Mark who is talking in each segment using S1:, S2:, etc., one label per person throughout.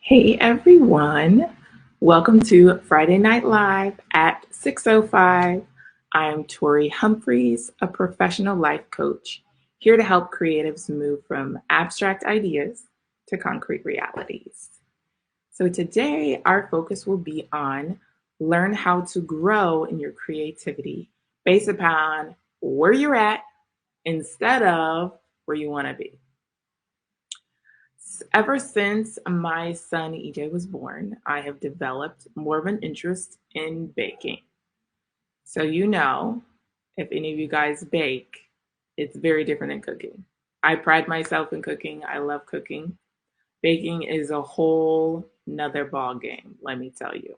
S1: Hey everyone, welcome to Friday Night Live at 6:05. I'm Tori Humphreys, a professional life coach, here to help creatives move from abstract ideas to concrete realities. So today our focus will be on learn how to grow in your creativity based upon where you're at instead of where you want to be. Ever since my son EJ was born, I have developed more of an interest in baking. So, if any of you guys bake, it's very different than cooking. I pride myself in cooking. I love cooking. Baking is a whole nother ball game, let me tell you.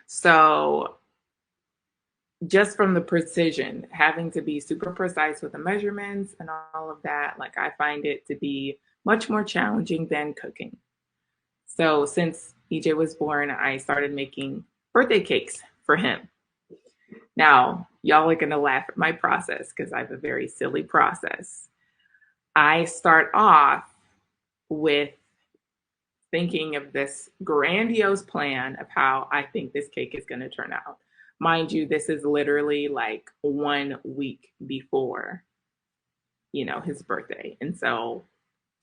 S1: So, just from the precision, having to be super precise with the measurements and all of that, like I find it to be much more challenging than cooking. So since EJ was born, I started making birthday cakes for him. Now, y'all are going to laugh at my process because I have a very silly process. I start off with thinking of this grandiose plan of how I think this cake is going to turn out. Mind you, this is literally like 1 week before, his birthday. And so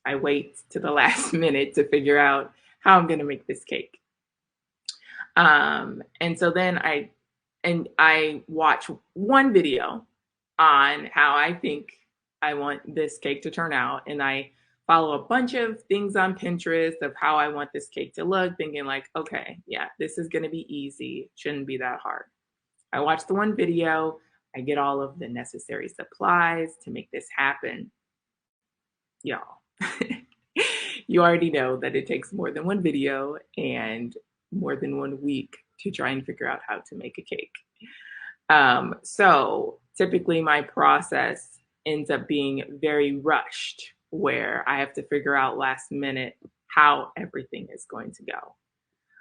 S1: I wait to the last minute to figure out how I'm going to make this cake. And so then I watch one video on how I think I want this cake to turn out, and I follow a bunch of things on Pinterest of how I want this cake to look, thinking like, okay, yeah, this is going to be easy, shouldn't be that hard. I watch the one video, I get all of the necessary supplies to make this happen. Y'all, you already know that it takes more than one video and more than 1 week to try and figure out how to make a cake. So typically my process ends up being very rushed, where I have to figure out last minute how everything is going to go.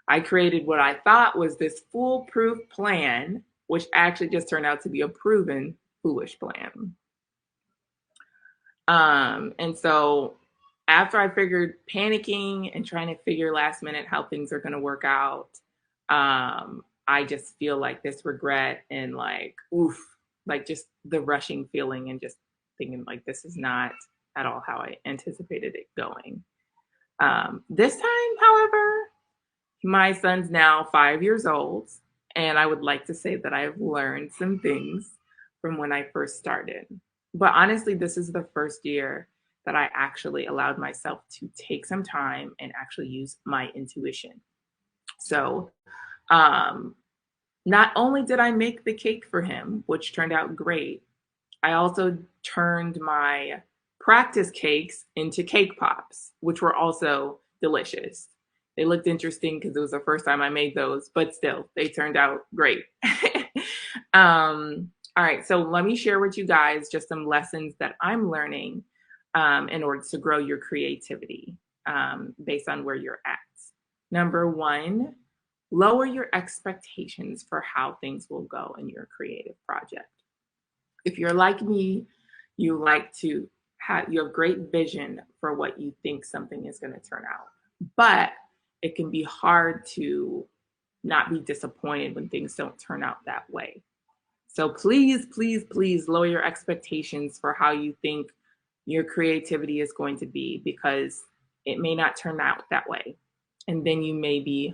S1: I created what I thought was this foolproof plan, which actually just turned out to be a proven foolish plan. And so after I figured panicking and trying to figure last minute how things are going to work out, I just feel like this regret and like, oof, like just the rushing feeling and just thinking like this is not at all how I anticipated it going. This time, however, my son's now 5 years old, and I would like to say that I have learned some things from when I first started. But honestly, this is the first year that I actually allowed myself to take some time and actually use my intuition. So, not only did I make the cake for him, which turned out great, I also turned my practice cakes into cake pops, which were also delicious. They looked interesting because it was the first time I made those, but still, they turned out great. All right, so let me share with you guys just some lessons that I'm learning in order to grow your creativity based on where you're at. Number one, lower your expectations for how things will go in your creative project. If you're like me, you like to you have great vision for what you think something is going to turn out, but it can be hard to not be disappointed when things don't turn out that way. So please, please, please lower your expectations for how you think your creativity is going to be, because it may not turn out that way. And then you may be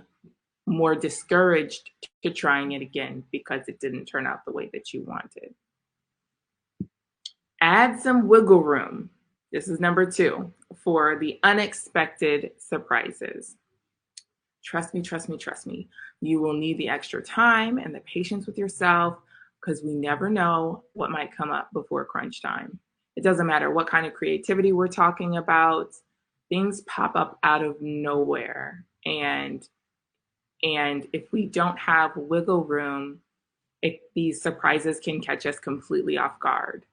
S1: more discouraged to trying it again because it didn't turn out the way that you wanted. Add some wiggle room. This is number two, for the unexpected surprises. Trust me, trust me, trust me. You will need the extra time and the patience with yourself, because we never know what might come up before crunch time. It doesn't matter what kind of creativity we're talking about. Things pop up out of nowhere. And if we don't have wiggle room, these surprises can catch us completely off guard.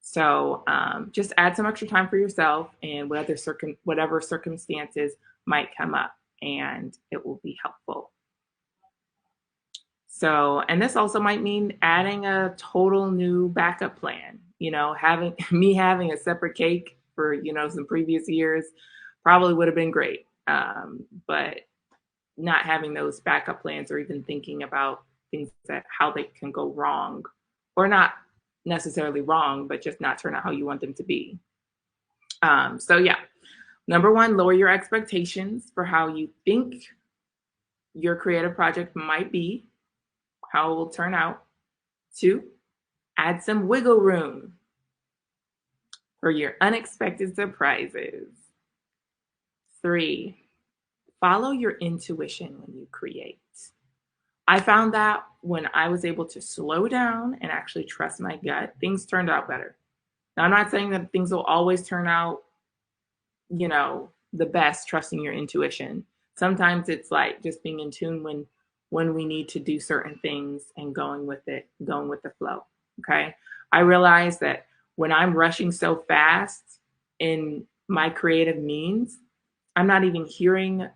S1: So just add some extra time for yourself and whatever circumstances might come up, and it will be helpful. So, and this also might mean adding a total new backup plan. Having a separate cake for, some previous years probably would have been great. but not having those backup plans or even thinking about things that how they can go wrong, or not necessarily wrong, but just not turn out how you want them to be. So yeah, number one, lower your expectations for how you think your creative project might be, how it will turn out. Two, add some wiggle room for your unexpected surprises. Three, follow your intuition when you create. I found that when I was able to slow down and actually trust my gut, things turned out better. Now, I'm not saying that things will always turn out, the best, trusting your intuition. Sometimes it's like just being in tune when we need to do certain things and going with it, going with the flow. Okay. I realize that when I'm rushing so fast in my creative means, I'm not even hearing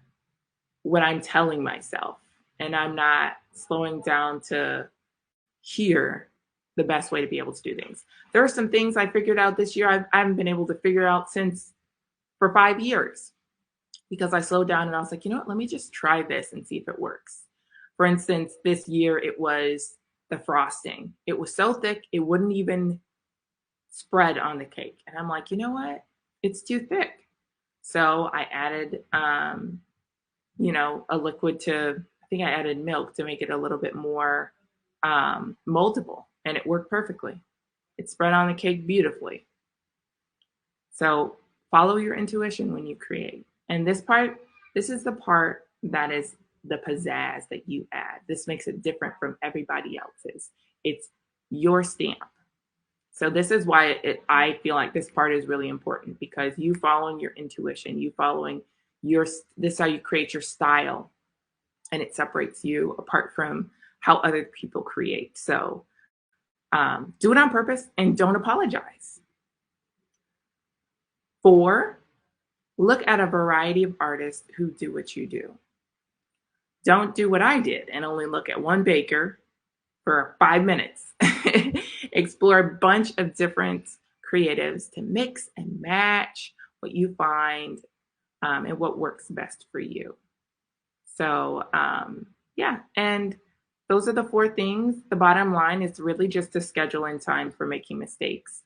S1: what I'm telling myself, and I'm not slowing down to hear the best way to be able to do things. There are some things I figured out this year I haven't been able to figure out since for 5 years, because I slowed down and I was like, you know what, let me just try this and see if it works. For instance, this year it was the frosting. It was so thick, it wouldn't even spread on the cake. And I'm like, you know what? It's too thick. So I added, a liquid I think I added milk to make it a little bit more moldable, and it worked perfectly. It spread on the cake beautifully. So follow your intuition when you create. And this is the part that is the pizzazz that you add. This makes it different from everybody else's. It's your stamp. So this is why I feel like this part is really important, because you following your intuition, you following this is how you create your style, and it separates you apart from how other people create. So do it on purpose and don't apologize. 4, look at a variety of artists who do what you do. Don't do what I did and only look at one baker for 5 minutes. Explore a bunch of different creatives to mix and match what you find and what works best for you. So yeah, and those are the 4 things. The bottom line is really just to schedule in time for making mistakes.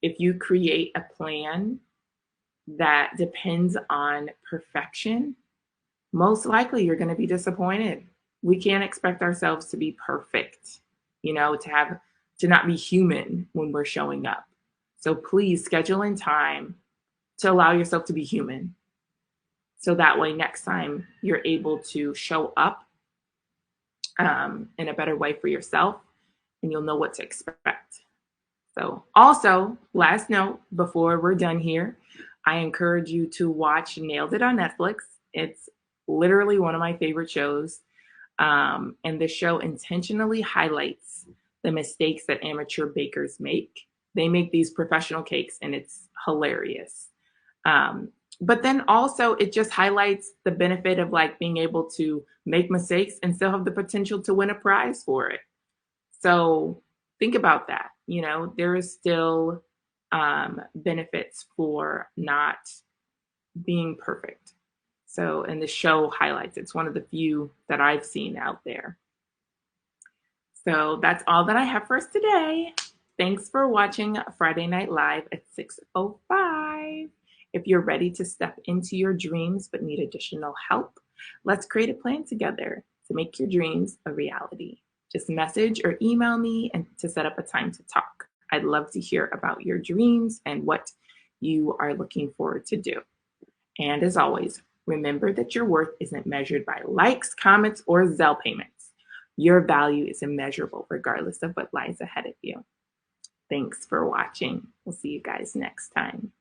S1: If you create a plan that depends on perfection, most likely you're going to be disappointed. We can't expect ourselves to be perfect, to not be human when we're showing up. So please schedule in time to allow yourself to be human. So that way, next time you're able to show up in a better way for yourself, and you'll know what to expect. So also, last note before we're done here, I encourage you to watch Nailed It on Netflix. It's literally one of my favorite shows. And the show intentionally highlights the mistakes that amateur bakers make. They make these professional cakes, and it's hilarious. But then also it just highlights the benefit of like being able to make mistakes and still have the potential to win a prize for it. So think about that. There is still benefits for not being perfect. So, and the show highlights, it's one of the few that I've seen out there. So that's all that I have for us today. Thanks for watching Friday Night Live at 6:05. If you're ready to step into your dreams but need additional help, let's create a plan together to make your dreams a reality. Just message or email me and to set up a time to talk. I'd love to hear about your dreams and what you are looking forward to do. And as always, remember that your worth isn't measured by likes, comments, or Zelle payments. Your value is immeasurable regardless of what lies ahead of you. Thanks for watching. We'll see you guys next time.